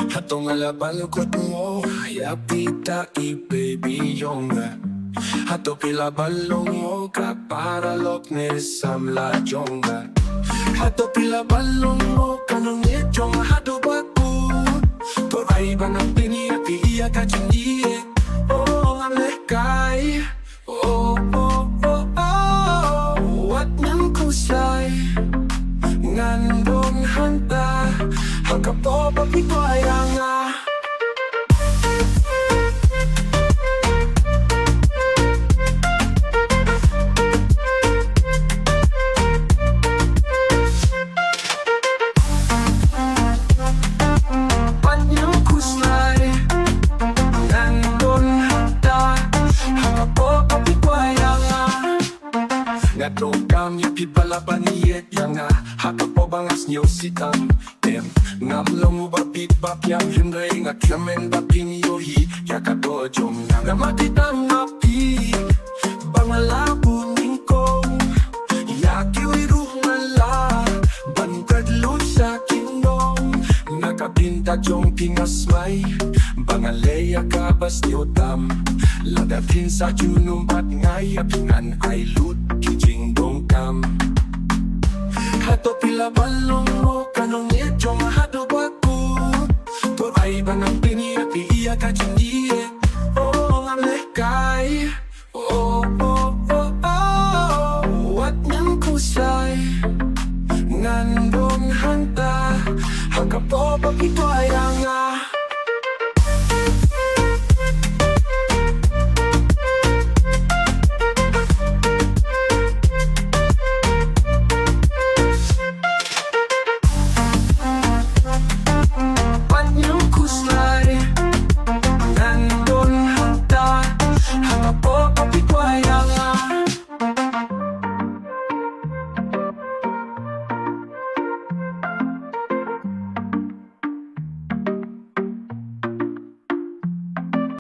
Hatong alabalukot mo Yapita baby yonga Hato pila balong mo Kaparalok ni samla jonga Hato pila balong mo Kanong yechong hato baku Toray banang piniyapi iya kachindiye Oh amlekay Oh oh oh oh Wat nang Khuslai Ngandong handa Hanggang po pagpipaya nga Panyang Khuslai Ngandong handa Hanggang po pagpipaya nga Ngadong kami pibalaban niyet yang nga Hanggang po bangas niyo sitang Ngamlong ubapit bapyang hindray nga klamen baping yohi Yakadojong nga matitang api Bangalabo ningkong Yakiwiruh ngala Bangkadlo sa kinong Nakabinta jong pingasmay Bangaleya kabas niyodam Ladatin sa junong at ngay Apingan ay lut kijing dongkam Hato pila balong mo Kanong yechong hato baku Toray banang piniyapi iya kachindiye